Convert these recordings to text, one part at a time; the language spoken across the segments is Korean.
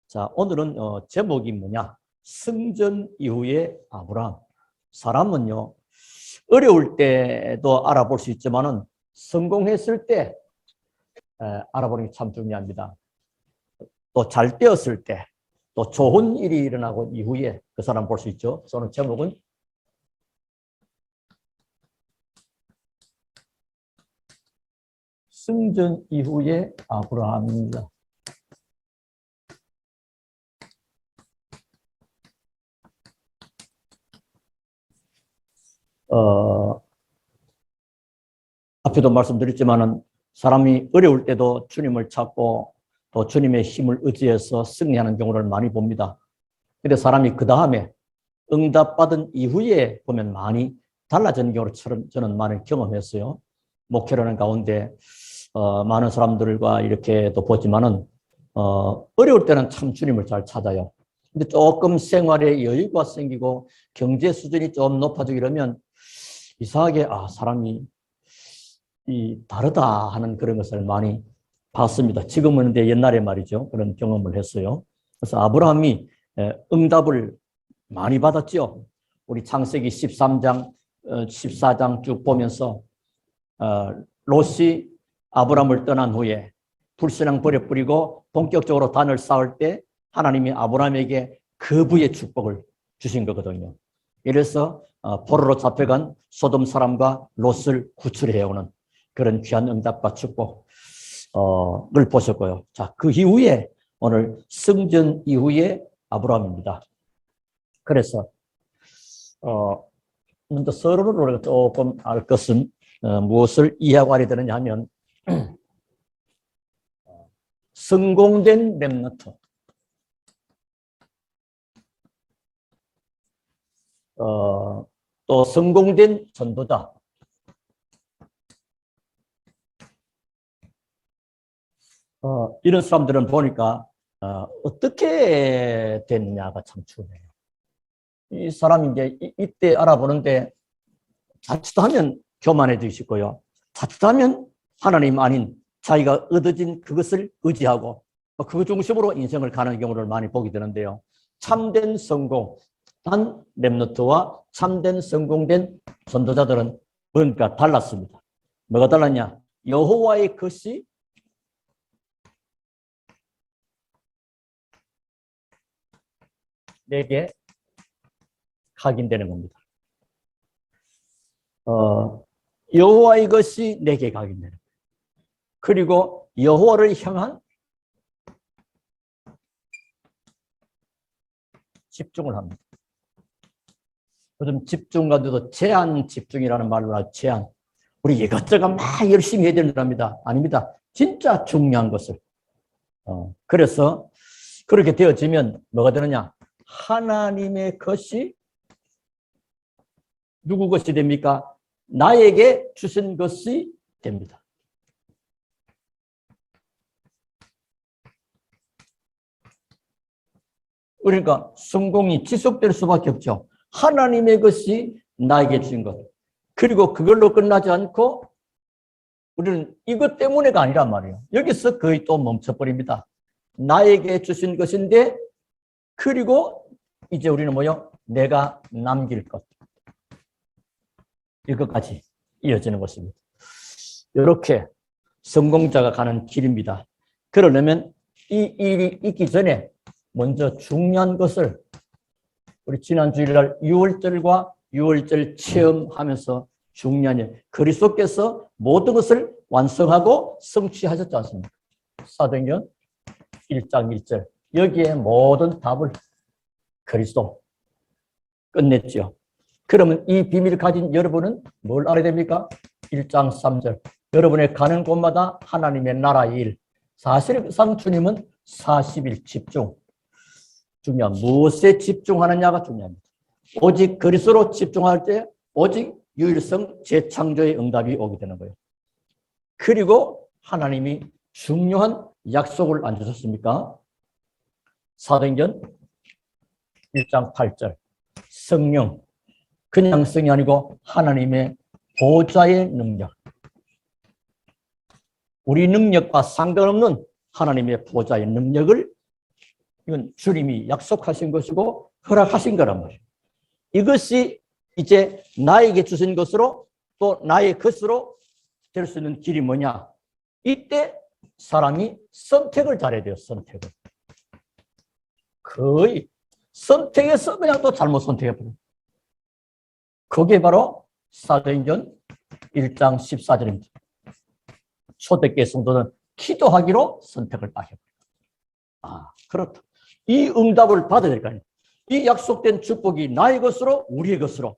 자, 오늘은 제목이 뭐냐? 승전 이후의 아브라함. 사람은요, 어려울 때도 알아볼 수 있지만은 성공했을 때 알아보는 게 참 중요합니다. 또 잘 되었을 때, 또 좋은 일이 일어나고 이후에 그 사람 볼 수 있죠. 저는 제목은 승전 이후의 아브라함입니다. 앞에도 말씀드렸지만은 사람이 어려울 때도 주님을 찾고 또 주님의 힘을 의지해서 승리하는 경우를 많이 봅니다. 근데 사람이 그 다음에 응답받은 이후에 보면 많이 달라지는 경우를 저는 많이 경험했어요. 목회를 하는 가운데 많은 사람들과 이렇게 또 보지만은 어려울 때는 참 주님을 잘 찾아요. 근데 조금 생활에 여유가 생기고 경제 수준이 좀 높아지고 이러면 이상하게 사람이 다르다 하는 그런 것을 많이 봤습니다. 지금은 근데 옛날에 말이죠. 그런 경험을 했어요. 그래서 아브라함이 응답을 많이 받았죠. 우리 창세기 13장, 14장 쭉 보면서 롯이 아브라함을 떠난 후에 불신앙 버려버리고 본격적으로 단을 쌓을 때 하나님이 아브라함에게 거부의 축복을 주신 거거든요. 이래서 포로로 잡혀간 소돔 사람과 롯을 구출해오는 그런 귀한 응답과 축복을 보셨고요. 자, 그 이후에 오늘 승전 이후의 아브라함입니다. 그래서 먼저 서론을 조금 알 것은 무엇을 이해하고 알아야 되느냐 하면 성공된 렘넌트, 또 성공된 전도자, 이런 사람들은 보니까 어떻게 됐냐가 참 중요해요. 이 사람이 이제 이때 알아보는데 자칫하면 교만해지시고요. 자칫하면 하나님 아닌 자기가 얻어진 그것을 의지하고 그 중심으로 인생을 가는 경우를 많이 보게 되는데요. 참된 성공, 단 렘너트와 참된 성공된 전도자들은 뭔가 달랐습니다. 뭐가 달랐냐? 여호와의 것이 내게 각인되는 겁니다. 여호와의 것이 내게 각인되는 거예요. 그리고 여호와를 향한 집중을 합니다. 요즘 집중과도 제한 집중이라는 말로 하죠. 제한. 우리 이것저것 막 열심히 해야 된답니다. 아닙니다. 진짜 중요한 것을. 그래서 그렇게 되어지면 뭐가 되느냐? 하나님의 것이 누구 것이 됩니까? 나에게 주신 것이 됩니다. 그러니까 성공이 지속될 수밖에 없죠. 하나님의 것이 나에게 주신 것. 그리고 그걸로 끝나지 않고 우리는 이것 때문에가 아니란 말이에요. 여기서 거의 또 멈춰버립니다. 나에게 주신 것인데 그리고 이제 우리는 뭐요? 내가 남길 것. 이것까지 이어지는 것입니다. 이렇게 성공자가 가는 길입니다. 그러려면 이 일이 있기 전에 먼저 중요한 것을 우리 지난 주일날 6월절과 6월절 체험하면서 중요한 일, 그리스도께서 모든 것을 완성하고 성취하셨지 않습니까? 사도행전 1장 1절 여기에 모든 답을 그리스도 끝냈죠. 그러면 이 비밀을 가진 여러분은 뭘 알아야 됩니까? 1장 3절 여러분의 가는 곳마다 하나님의 나라의 일, 사실상 주님은 40일 집중. 중요한 무엇에 집중하느냐가 중요합니다. 오직 그리스도로 집중할 때 오직 유일성 재창조의 응답이 오게 되는 거예요. 그리고 하나님이 중요한 약속을 안 주셨습니까? 사도행전 1장 8절 성령, 그냥 성이 아니고 하나님의 보좌의 능력, 우리 능력과 상관없는 하나님의 보좌의 능력을 이건 주님이 약속하신 것이고 허락하신 거란 말이에요. 이것이 이제 나에게 주신 것으로 또 나의 것으로 될 수 있는 길이 뭐냐? 이때 사람이 선택을 잘해야 돼요. 선택을. 거의 선택해서 그냥 또 잘못 선택해버려요. 그게 바로 사도행전 1장 14절입니다. 초대교회 성도는 기도하기로 선택을 딱 해버려요. 아, 그렇다. 이 응답을 받아야 될 거 아니에요. 이 약속된 축복이 나의 것으로 우리의 것으로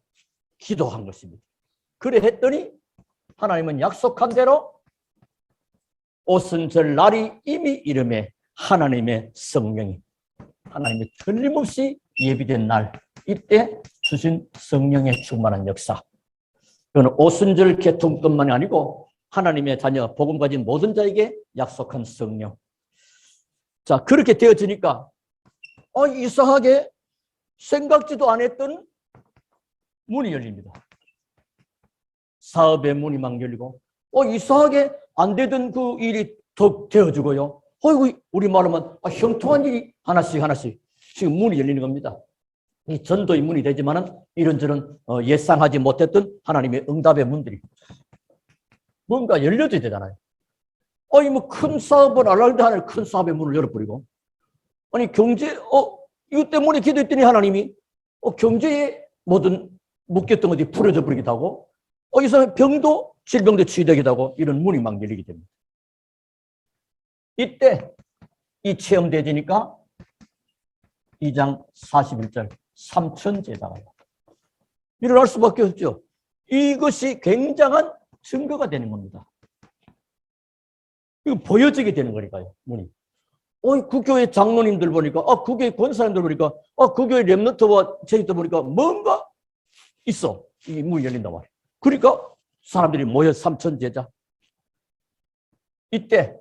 기도한 것입니다. 그래 했더니 하나님은 약속한 대로 오순절 날이 이미 이름에 하나님의 성령이 하나님의 틀림없이 예비된 날 이때 주신 성령의 충만한 역사. 그건 오순절 개통뿐만이 아니고 하나님의 자녀 복음 가진 모든 자에게 약속한 성령. 자, 그렇게 되어지니까 이상하게 생각지도 안 했던 문이 열립니다. 사업의 문이 막 열리고 이상하게 안 되던 그 일이 더 되어지고요. 우리 말하면 형통한 일이 하나씩 지금 문이 열리는 겁니다. 이 전도의 문이 되지만은 이런저런 예상하지 못했던 하나님의 응답의 문들이 뭔가 열려져야 되잖아요. 뭐 큰 사업을 알랄데 하는 큰 사업의 문을 열어버리고 경제 이것 때문에 기도했더니 하나님이 경제에 모든 묶였던 것이 풀어져 버리기도 하고 이 사람 병도 질병도 치유되기도 하고 이런 문이 막 열리게 됩니다. 이때 이 체험되지니까 2장 41절 삼천제자가 일어날 수밖에 없죠. 이것이 굉장한 증거가 되는 겁니다. 이거 보여지게 되는 거니까요. 문이. 그 교회 장로님들 보니까 그 교회 권사님들 보니까 그 교회 렘넌트와 제이도 보니까 뭔가 있어. 이 문이 열린단 말이에요. 그러니까 사람들이 모여 삼천제자. 이때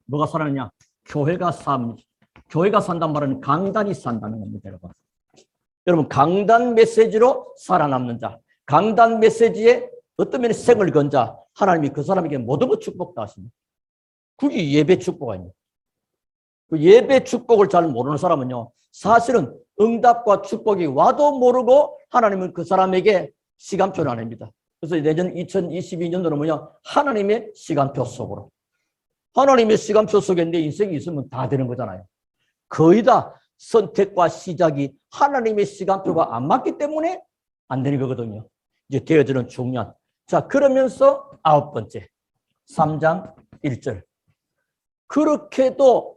뭐가 살아나냐? 교회가 산단 말은 강단이 산다는 겁니다. 여러분 강단 메시지로 살아남는 자, 강단 메시지에 어떤 면에 생을 건 자, 하나님이 그 사람에게 모든 것 축복 다 하십니다. 그게 예배 축복 아닙니까? 그 예배 축복을 잘 모르는 사람은요, 사실은 응답과 축복이 와도 모르고 하나님은 그 사람에게 시간표를 안 합니다. 그래서 내년 2022년도는 뭐냐? 하나님의 시간표 속으로. 하나님의 시간표 속에 내 인생이 있으면 다 되는 거잖아요. 거의 다 선택과 시작이 하나님의 시간표가 안 맞기 때문에 안 되는 거거든요. 이제 되어지는 중요한. 자, 그러면서 9번째. 3장 1절. 그렇게도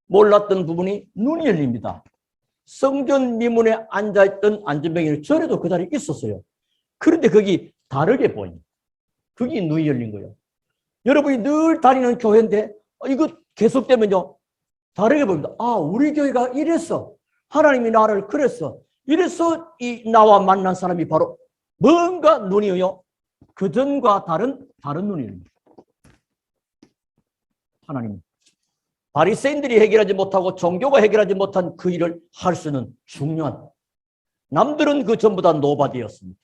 몰랐던 부분이 눈이 열립니다. 성전 미문에 앉아있던 안전병이 전에도 그 자리에 있었어요. 그런데 거기 다르게 보입니다. 그게 눈이 열린 거예요. 여러분이 늘 다니는 교회인데 이거 계속되면요 다르게 보입니다. 우리 교회가 이랬어. 하나님이 나를 그랬어. 이래서 이 나와 만난 사람이 바로 뭔가 눈이요. 그전과 다른 눈입니다. 하나님. 바리새인들이 해결하지 못하고 종교가 해결하지 못한 그 일을 할 수는 중요한. 남들은 그 전부 다 노바디였습니다.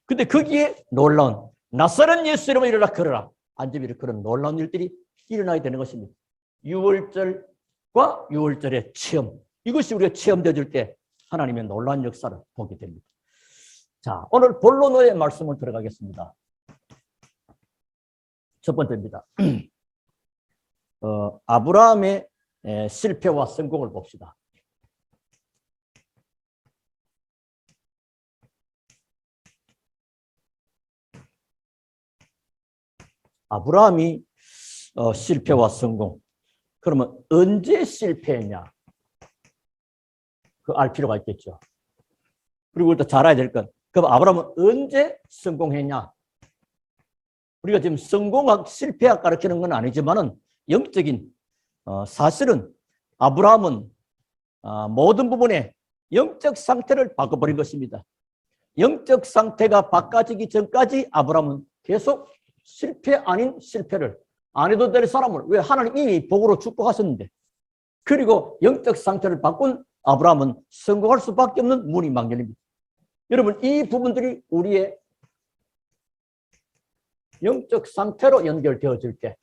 근데 거기에 놀라운 낯설은 예수 이름으로 일어나 걸어라. 앉으면 그런 놀라운 일들이 일어나야 되는 것입니다. 6월절과 6월절의 체험. 이것이 우리가 체험되어질 때 하나님의 놀라운 역사를 보게 됩니다. 자, 오늘 본론의 말씀을 들어가겠습니다. 첫 번째입니다. 아브라함의 실패와 성공을 봅시다. 아브라함이 실패와 성공. 그러면 언제 실패했냐? 그 알 필요가 있겠죠. 그리고 또 잘 알아야 될 건, 그럼 아브라함은 언제 성공했냐? 우리가 지금 성공학, 실패학 가르치는 건 아니지만은 영적인 사실은 아브라함은 모든 부분에 영적 상태를 바꿔버린 것입니다. 영적 상태가 바꿔지기 전까지 아브라함은 계속 실패 아닌 실패를 안 해도 될 사람을 왜 하나님 이미 복으로 축복하셨는데 그리고 영적 상태를 바꾼 아브라함은 성공할 수밖에 없는 문이 막 열립니다. 여러분 이 부분들이 우리의 영적 상태로 연결되어질 때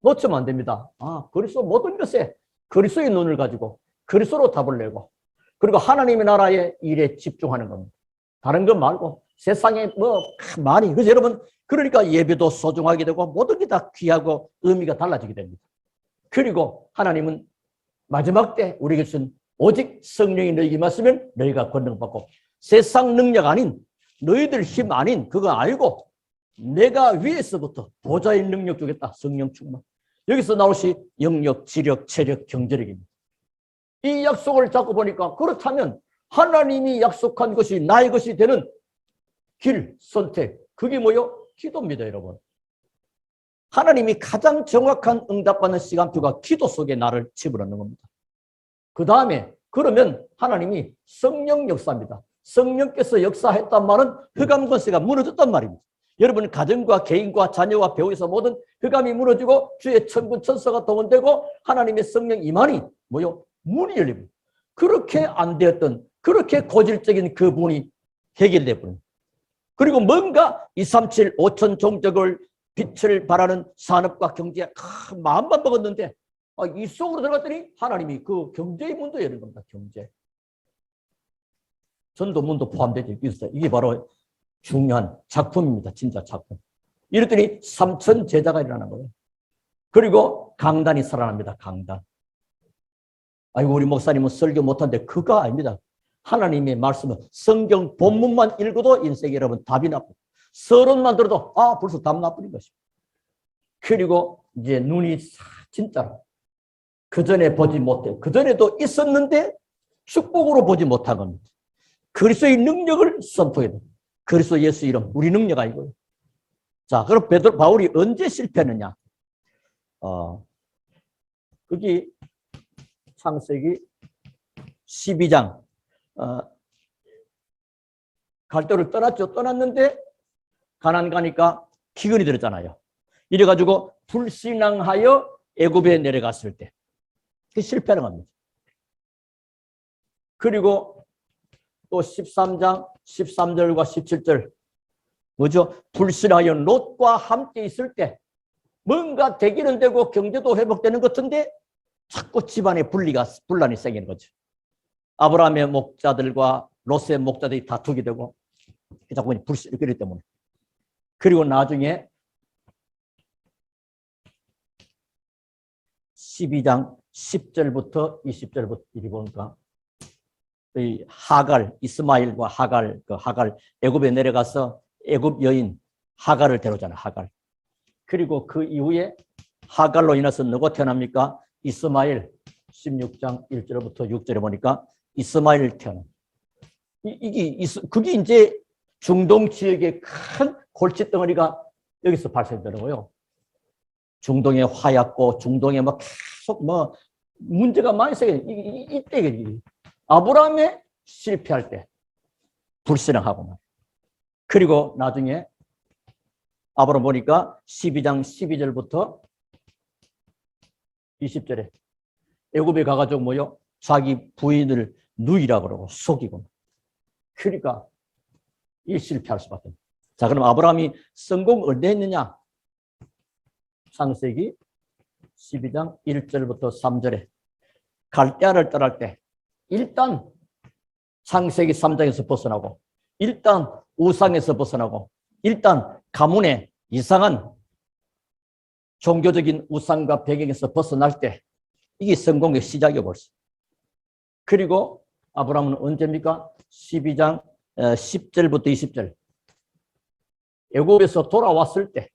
놓치면 안 됩니다. 그래서 모든 것에 그리스도의 눈을 가지고 그리스도로 답을 내고 그리고 하나님의 나라의 일에 집중하는 겁니다. 다른 것 말고 세상에 뭐 많이. 그래서 여러분 그러니까 예배도 소중하게 되고 모든 게 다 귀하고 의미가 달라지게 됩니다. 그리고 하나님은 마지막 때 우리에게 준 오직 성령이 너희에게 임하시면 너희가 권능받고 세상 능력 아닌 너희들 힘 아닌 그거 알고 내가 위에서부터 보좌의 능력 주겠다. 성령 충만. 여기서 나오시 영력, 지력, 체력, 경제력입니다. 이 약속을 잡고 보니까 그렇다면 하나님이 약속한 것이 나의 것이 되는 길, 선택. 그게 뭐요? 기도입니다, 여러분. 하나님이 가장 정확한 응답받는 시간표가 기도 속에 나를 집어넣는 겁니다. 그 다음에 그러면 하나님이 성령 역사입니다. 성령께서 역사했단 말은 흑암 권세가 무너졌단 말입니다. 여러분 가정과 개인과 자녀와 배우에서 모든 흑암이 무너지고 주의 천군 천사가 동원되고 하나님의 성령 임하니 뭐요? 문이 열립니다. 그렇게 안 되었던 그렇게 고질적인 그 문이 해결돼 버립니다. 그리고 뭔가 237, 5천 종족을 빛을 발하는 산업과 경제에 마음만 먹었는데 이 속으로 들어갔더니 하나님이 그 경제의 문도 여는 겁니다. 경제. 전도 문도 포함되어 있어요. 이게 바로 중요한 작품입니다. 진짜 작품. 이랬더니 3천 제자가 일어나는 거예요. 그리고 강단이 살아납니다. 강단. 아이고 우리 목사님은 설교 못하는데 그거 아닙니다. 하나님의 말씀은 성경 본문만 읽어도 인생에 여러분 답이 나쁘고 서론만 들어도 벌써 답 나쁘는 것입니다. 그리고 이제 눈이 진짜로 그전에 보지 못해. 그전에도 있었는데 축복으로 보지 못한 겁니다. 그리스도의 능력을 선포해야 됩니다. 그리스도 예수 이름, 우리 능력 아니고요. 자, 그럼 바울이 언제 실패했느냐? 거기 창세기 12장 갈대를 떠났죠. 떠났는데 가나안 가니까 기근이 들었잖아요. 이래가지고 불신앙하여 애굽에 내려갔을 때 그 실패하는 겁니다. 그리고 또 13장 13절과 17절 뭐죠? 불신하여 롯과 함께 있을 때 뭔가 되기는 되고 경제도 회복되는 것 같은데 자꾸 집안에 분란이 생기는 거죠. 아브라함의 목자들과 롯의 목자들이 다투게 되고 자꾸 불신이 그렇기 때문에. 그리고 나중에 12장 10절부터 20절부터 이리 보니까 이 하갈, 이스마엘과 하갈 애굽에 내려가서 애굽 여인 하갈을 데려오잖아요. 하갈. 그리고 그 이후에 하갈로 인해서 누가 태어납니까? 이스마엘 16장 1절부터 6절에 보니까 이스마엘 태어나. 그게 이제 중동 지역의 큰 골칫덩어리가 여기서 발생되는 거예요. 중동에 화약고 중동에 막 계속 문제가 많이 생겨요. 이때 아브라함의 실패할 때 불신앙하고 그리고 나중에 아브라함 보니까 12장 12절부터 20절에 애굽에 가가지고 뭐요? 자기 부인을 누이라고 그러고 속이고 그러니까 이 실패할 수밖에 없어요. 자, 그럼 아브라함이 성공을 언제 했느냐? 창세기 12장 1절부터 3절에 갈대아를 떠날 때 일단 창세기 3장에서 벗어나고 일단 우상에서 벗어나고 일단 가문의 이상한 종교적인 우상과 배경에서 벗어날 때 이게 성공의 시작이에요 벌써. 그리고 아브라함은 언제입니까? 12장 10절부터 20절 애굽에서 돌아왔을 때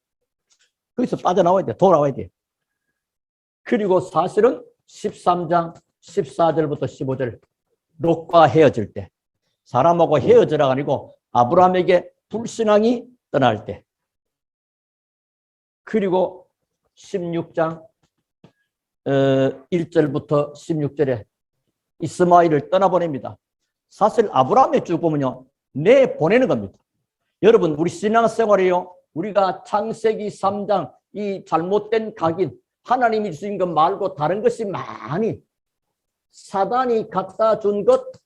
거기서 빠져나와야 돼. 돌아와야 돼. 그리고 사실은 13장 14절부터 15절 롯과 헤어질 때 사람하고 헤어져라가 아니고 아브라함에게 불신앙이 떠날 때 그리고 16장 1절부터 16절에 이스마엘을 떠나보냅니다. 사실 아브라함의 쭉 보면요. 내보내는 겁니다. 여러분 우리 신앙생활이요. 우리가 창세기 3장 이 잘못된 각인 하나님이 주신 것 말고 다른 것이 많이 사단이 갖다 준 것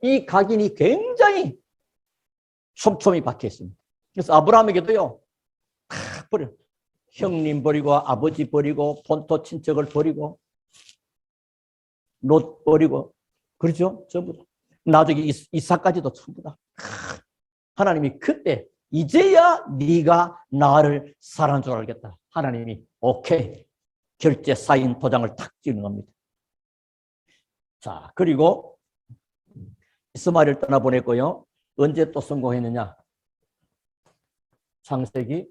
이 각인이 굉장히 촘촘히 박혀 있습니다. 그래서 아브라함에게도요. 다 버려. 형님 버리고 아버지 버리고 본토 친척을 버리고 롯 버리고, 그렇죠? 전부 다. 나중에 이삭까지도 전부 다. 하나님이 그때 이제야 네가 나를 사랑한 줄 알겠다. 하나님이 오케이. 결제 사인 도장을 탁 찍는 겁니다. 자, 그리고 이스마엘을 떠나보냈고요. 언제 또 성공했느냐? 창세기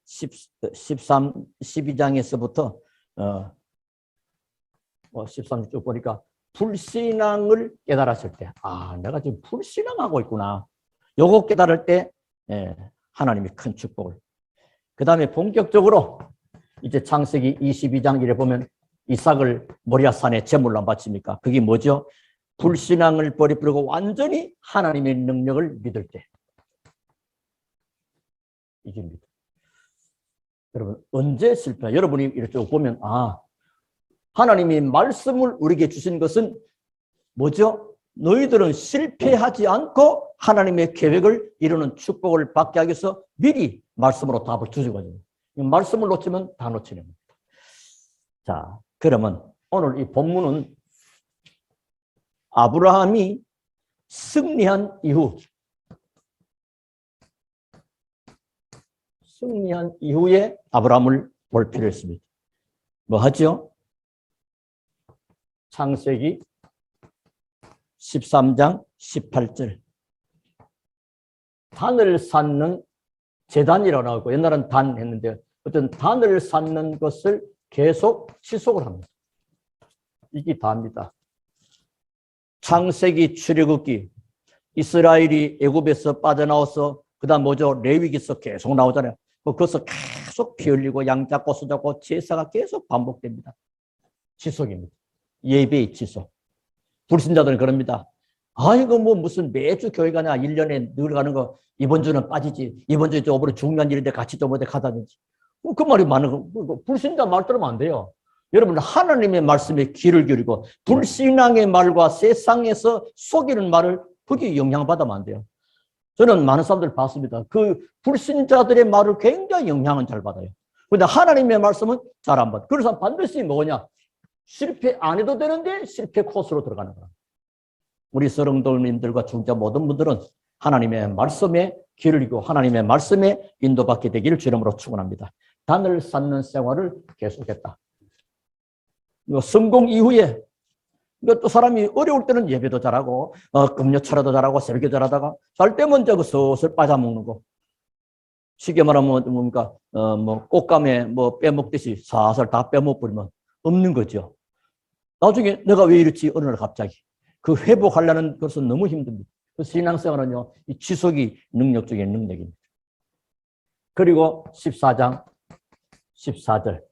12장에서부터 13장 쭉 보니까 불신앙을 깨달았을 때, 내가 지금 불신앙하고 있구나. 요거 깨달을 때 하나님이 큰 축복을. 그 다음에 본격적으로 이제 창세기 22장 이래 보면 이삭을 모리아산에 제물로 안 바칩니까? 그게 뭐죠? 불신앙을 버리고 완전히 하나님의 능력을 믿을 때. 이게 믿음. 여러분, 언제 실패? 여러분이 이렇게 보면, 하나님이 말씀을 우리에게 주신 것은 뭐죠? 너희들은 실패하지 않고 하나님의 계획을 이루는 축복을 받게 하기 위해서 미리 말씀으로 답을 주시거든요. 말씀을 놓치면 다 놓치는 겁니다. 자, 그러면 오늘 이 본문은 아브라함이 승리한 이후에 아브라함을 볼 필요 있습니다. 뭐 하죠? 창세기 13장 18절. 단을 쌓는 제단이라고 나오고, 옛날은 단 했는데 어떤 단을 쌓는 것을 계속 지속을 합니다. 이게 다입니다. 창세기 출애굽기, 이스라엘이 애굽에서 빠져나와서 그다음 뭐죠? 레위기서 계속 나오잖아요. 그것을 계속 피 흘리고 양 잡고 소 잡고 제사가 계속 반복됩니다. 지속입니다. 예배의 지속. 불신자들은 그럽니다. 이거 뭐 무슨 매주 교회 가냐, 1년에 늘 가는 거, 이번 주는 빠지지, 이번 주에 저번에 중요한 일인데 같이 좀 어디 가다든지. 그 말이 많은 거. 불신자 말 들으면 안 돼요. 여러분, 하나님의 말씀에 귀를 기울이고 불신앙의 말과 세상에서 속이는 말을 거기에 영향받으면 안 돼요. 저는 많은 사람들 봤습니다. 그 불신자들의 말을 굉장히 영향은 잘 받아요. 그런데 하나님의 말씀은 잘 안 받아요. 그래서 반드시 뭐냐? 실패 안 해도 되는데 실패 코스로 들어가는 거야. 우리 성도님들과 중자 모든 분들은 하나님의 말씀에 귀를 기울이고 하나님의 말씀에 인도받게 되기를 주 이름으로 축원합니다. 단을 쌓는 생활을 계속했다. 성공 이후에 또 사람이 어려울 때는 예배도 잘하고 금요철에도 잘하고 새벽에 잘하다가 잘 때면 저거 슬슬 빠져먹는 거. 쉽게 말하면 뭡니까? 뭐 꽃감에 뭐 빼먹듯이 살살 다 빼먹버리면 없는 거죠. 나중에 내가 왜 이렇지? 어느 날 갑자기. 그 회복하려는 것은 너무 힘듭니다. 그 신앙생활은요, 이 지속이 능력적인 능력입니다. 그리고 14장 14절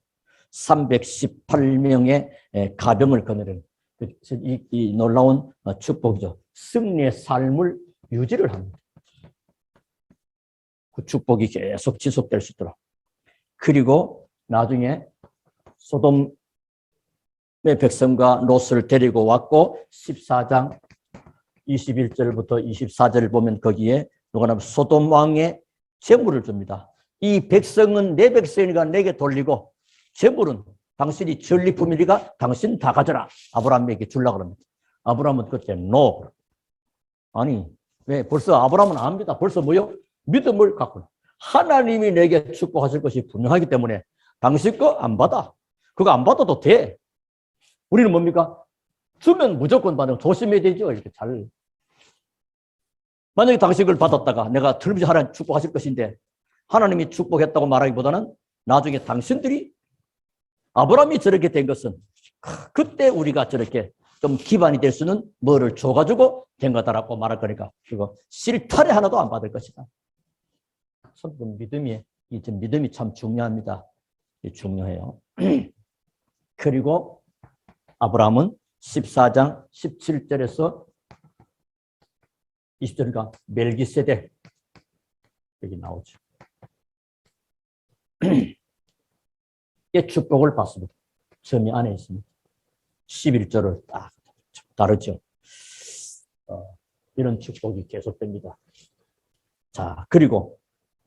318명의 가병을 거느리는 이 놀라운 축복이죠. 승리의 삶을 유지를 합니다. 그 축복이 계속 지속될 수 있도록. 그리고 나중에 소돔의 백성과 롯을 데리고 왔고 14장 21절부터 24절을 보면 거기에 누가는 소돔 왕의 재물을 줍니다. 이 백성은 내 백성이니까 내게 돌리고 재물은 당신이 전리품이니까 당신 다 가져라. 아브라함에게 주려고 합니다. 아브라함은 그때 노. 아니 왜 벌써 아브라함은 압니다. 벌써 뭐요? 믿음을 갖고 하나님이 내게 축복하실 것이 분명하기 때문에 당신 거 안 받아. 그거 안 받아도 돼. 우리는 뭡니까? 주면 무조건 받으면 조심해야 되죠. 이렇게 잘. 만약에 당신 걸 받았다가 내가 틀림없이 하나님 축복하실 것인데 하나님이 축복했다고 말하기보다는 나중에 당신들이 아브라함이 저렇게 된 것은 그때 우리가 저렇게 좀 기반이 될 수는 뭐를 줘가지고 된 거다라고 말할 거니까 그거 실타래 하나도 안 받을 것이다. 믿음이 참 중요합니다. 중요해요. 그리고 아브라함은 14장 17절에서 20절이니까 멜기세덱 여기 나오죠. 의 축복을 받습니다. 점이 안에 있습니다. 11절을 딱 다르죠. 이런 축복이 계속됩니다. 자, 그리고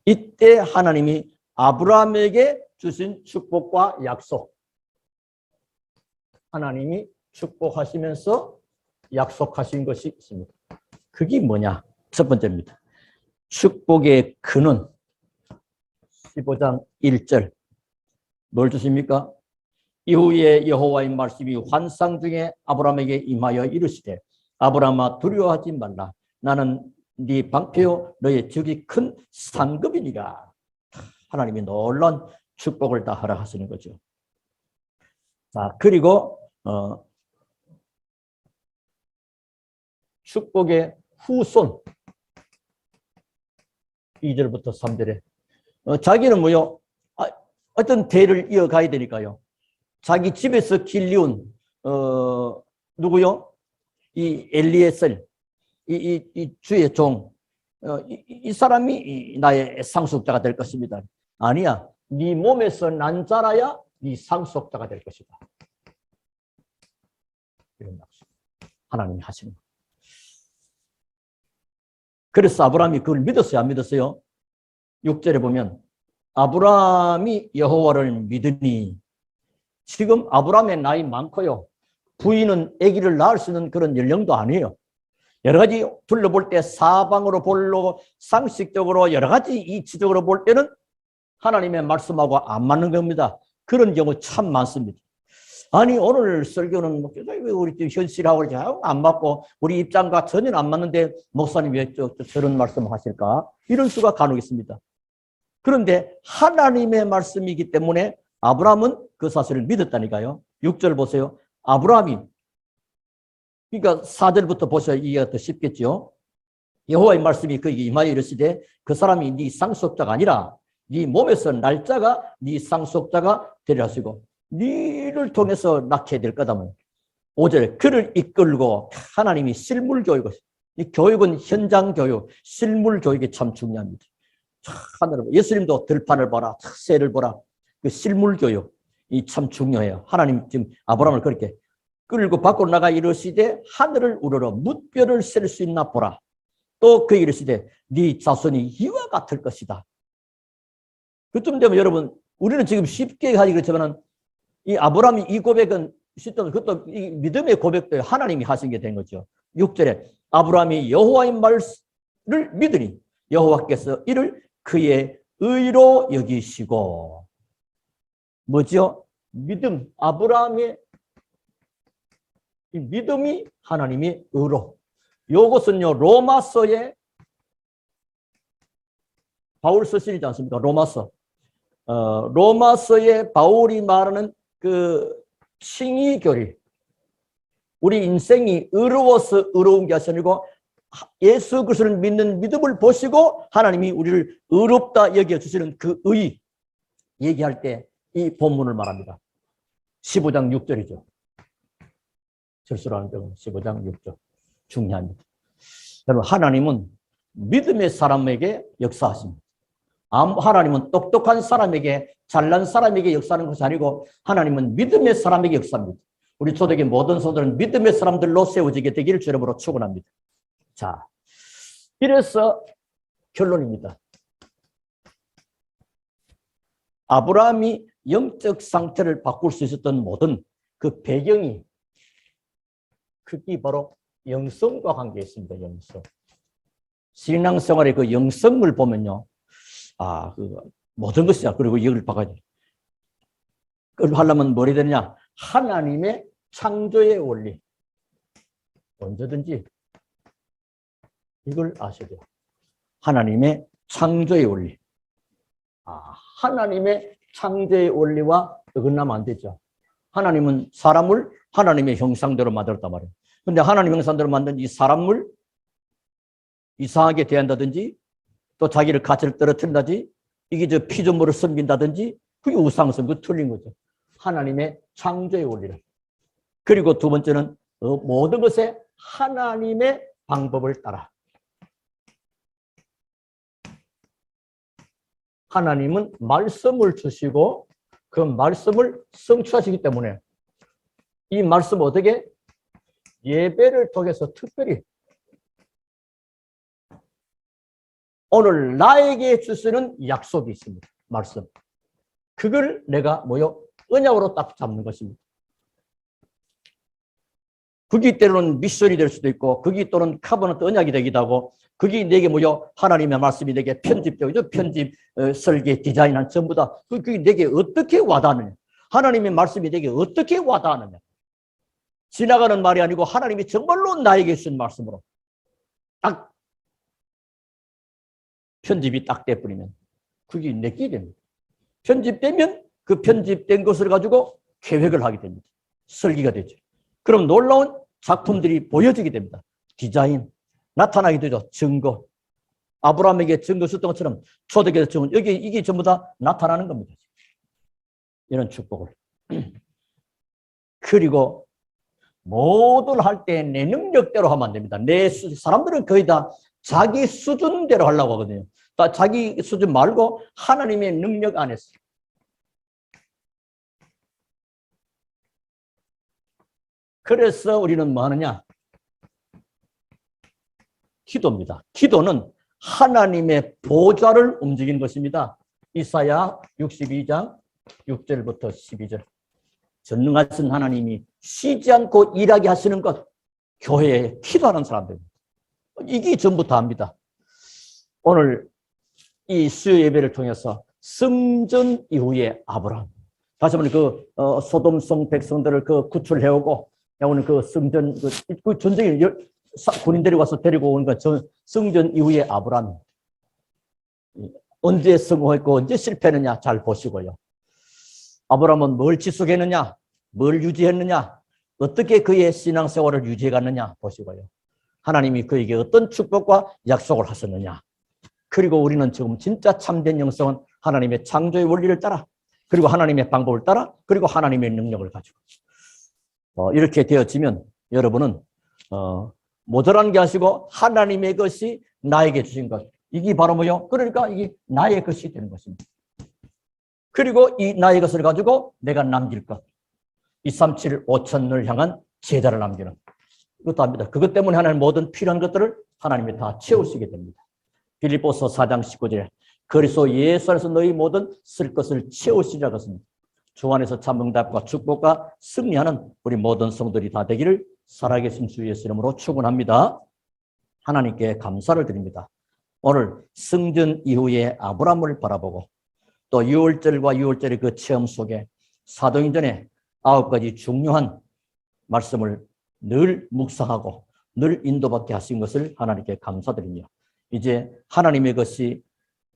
이때 하나님이 아브라함에게 주신 축복과 약속. 하나님이 축복하시면서 약속하신 것이 있습니다. 그게 뭐냐? 첫 번째입니다. 축복의 근원 15장 1절 뭘 주십니까? 이후에 여호와의 말씀이 환상 중에 아브라함에게 임하여 이르시되 아브라함아 두려워하지 말라. 나는 네 방패요 너의 적이 큰 상급이니라. 하나님이 놀라운 축복을 다 허락하시는 거죠. 자, 그리고 축복의 후손 2절부터 3절에 자기는 뭐요? 어떤 대를 이어가야 되니까요. 자기 집에서 길리온 누구요? 이 엘리에셀 이 주의 종 이 사람이 나의 상속자가 될 것입니다. 아니야. 네 몸에서 난 자라야 네 상속자가 될 것이다. 이런 말씀. 하나님이 하시는 거예요. 그래서 아브라함이 그걸 믿었어요? 안 믿었어요? 6절에 보면 아브라함이 여호와를 믿으니 지금 아브라함의 나이 많고요. 부인은 아기를 낳을 수 있는 그런 연령도 아니에요. 여러 가지 둘러볼 때 사방으로 볼로 상식적으로 여러 가지 이치적으로 볼 때는 하나님의 말씀하고 안 맞는 겁니다. 그런 경우 참 많습니다. 아니 오늘 설교는 왜 우리 현실하고 안 맞고 우리 입장과 전혀 안 맞는데 목사님 왜 저런 말씀을 하실까? 이런 수가 간혹 있습니다. 그런데 하나님의 말씀이기 때문에 아브라함은 그 사실을 믿었다니까요. 6절 보세요. 아브라함이 그러니까 4절부터 보셔야 이해가 더 쉽겠죠. 여호와의 말씀이 그에게 임하여 이르시되 그 사람이 네 상속자가 아니라 네 몸에서 날짜가 네 상속자가 되려 하시고 네를 통해서 낳게 될 거다면 5절 그를 이끌고 하나님이 실물 교육을 이 교육은 현장 교육, 실물 교육이 참 중요합니다. 하늘을 예수님도 들판을 보라, 새를 보라. 그 실물 교육 이 참 중요해요. 하나님 지금 아브라함을 그렇게 끌고 밖으로 나가 이르시되 하늘을 우러러 뭇별을 셀 수 있나 보라. 또 그에게 이르시되 네 자손이 이와 같을 것이다. 그쯤 되면 여러분 우리는 지금 쉽게 하기 그렇지만 이 아브라함이 이 고백은 그것도 이 믿음의 고백도 하나님이 하신 게 된 거죠. 6절에 아브라함이 여호와의 말을 믿으니 여호와께서 이를 그의 의로 여기시고 뭐죠? 믿음 아브라함의 이 믿음이 하나님의 의로. 이것은요 로마서에 바울 서신이지 않습니까? 로마서. 로마서에 바울이 말하는 그 칭의교리. 우리 인생이 의로워서 의로운 게 아니고 예수 그리스도를 믿는 믿음을 보시고 하나님이 우리를 의롭다 여겨주시는 그 의 얘기할 때 이 본문을 말합니다. 15장 6절이죠. 절수라는 경우 15장 6절 중요합니다. 여러분 하나님은 믿음의 사람에게 역사하십니다. 하나님은 똑똑한 사람에게 잘난 사람에게 역사하는 것이 아니고 하나님은 믿음의 사람에게 역사합니다. 우리 초대교회 모든 성도들은 믿음의 사람들로 세워지게 되기를 주님으로 축원합니다. 자, 이래서 결론입니다. 아브라함이 영적 상태를 바꿀 수 있었던 모든 그 배경이 그게 바로 영성과 관계에 있습니다. 영성. 신앙생활의 그 영성을 보면요. 그 모든 것이야. 그리고 이걸 바꿔야 돼. 그걸 하려면 뭘 해야 되느냐? 하나님의 창조의 원리. 언제든지 이걸 아셔야 돼요. 하나님의 창조의 원리. 하나님의 창조의 원리와 어긋나면 안 되죠. 하나님은 사람을 하나님의 형상대로 만들었단 말이에요. 근데 하나님 형상대로 만든 이 사람을 이상하게 대한다든지 또 자기를 가치를 떨어뜨린다든지 이게 저 피조물을 섬긴다든지 그게 우상성, 그 틀린 거죠. 하나님의 창조의 원리를. 그리고 두 번째는 모든 것에 하나님의 방법을 따라. 하나님은 말씀을 주시고 그 말씀을 성취하시기 때문에 이 말씀 어떻게? 예배를 통해서 특별히 오늘 나에게 주시는 약속이 있습니다. 말씀. 그걸 내가 언약으로 딱 잡는 것입니다. 그게 때로는 미션이 될 수도 있고, 그게 또는 카버넌트 언약이 되기도 하고, 그게 내게 뭐요? 하나님의 말씀이 내게 편집적이죠. 편집, 설계, 디자인한 전부 다. 그게 내게 어떻게 와닿느냐. 하나님의 말씀이 내게 어떻게 와닿느냐. 지나가는 말이 아니고 하나님이 정말로 나에게 주신 말씀으로 딱 편집이 딱 돼버리면 그게 내게 됩니다. 편집되면 그 편집된 것을 가지고 계획을 하게 됩니다. 설계가 되죠. 그럼 놀라운 작품들이 보여지게 됩니다. 디자인, 나타나게 되죠. 증거. 아브라함에게 증거 줬던 것처럼 초대교회 증거, 이게 전부 다 나타나는 겁니다. 이런 축복을. 그리고 모든 할 때 내 능력대로 하면 안 됩니다. 사람들은 거의 다 자기 수준대로 하려고 하거든요. 다 자기 수준 말고 하나님의 능력 안에서. 그래서 우리는 뭐 하느냐? 기도입니다. 기도는 하나님의 보좌를 움직이는 것입니다. 이사야 62장 6절부터 12절. 전능하신 하나님이 쉬지 않고 일하게 하시는 것, 교회에 기도하는 사람들입니다. 이게 전부 다입니다. 오늘 이 수요 예배를 통해서 성전 이후에 아브라함, 다시 한번 소돔성 백성들을 구출해오고, 오늘 성전, 전쟁에 군인들이 와서 데리고 오는 성전 이후에 아브라함. 언제 성공했고 언제 실패했느냐 잘 보시고요. 아브라함은 뭘 지속했느냐, 뭘 유지했느냐, 어떻게 그의 신앙생활을 유지해갔느냐 보시고요. 하나님이 그에게 어떤 축복과 약속을 하셨느냐. 그리고 우리는 지금 진짜 참된 영성은 하나님의 창조의 원리를 따라, 그리고 하나님의 방법을 따라, 그리고 하나님의 능력을 가지고 이렇게 되어지면 여러분은 모자란 게 아니고 하나님의 것이 나에게 주신 것, 이게 바로 뭐요? 그러니까 이게 나의 것이 되는 것입니다. 그리고 이 나의 것을 가지고 내가 남길 것, 237 5천을 향한 제자를 남기는 이것도 합니다. 그것 때문에 하나님 모든 필요한 것들을 하나님이 다 채우시게 됩니다. 빌립보서 4장 19절에 그리스도 예수 안에서 너희 모든 쓸 것을 채우시리라 했습니다. 주 안에서 참 응답과 축복과 승리하는 우리 모든 성도들이 다 되기를 살아계신 주 예수 이름으로 축원합니다. 하나님께 감사를 드립니다. 오늘 성전 이후에 아브라함을 바라보고 또 6월절과 6월절의 그 체험 속에 사도행전에 9가지 중요한 말씀을 늘 묵상하고 늘 인도받게 하신 것을 하나님께 감사드리며, 이제 하나님의 것이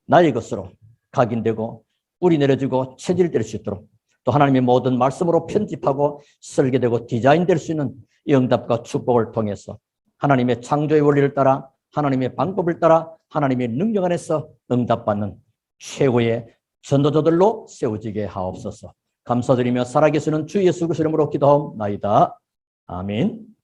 나의 것으로 각인되고 뿌리 내려지고 체질될 수 있도록, 또 하나님의 모든 말씀으로 편집하고 설계되고 디자인될 수 있는 이 응답과 축복을 통해서 하나님의 창조의 원리를 따라, 하나님의 방법을 따라, 하나님의 능력 안에서 응답받는 최고의 전도자들로 세워지게 하옵소서. 감사드리며 살아계시는 주 예수 그리스도 이름으로 기도하옵나이다. 아멘.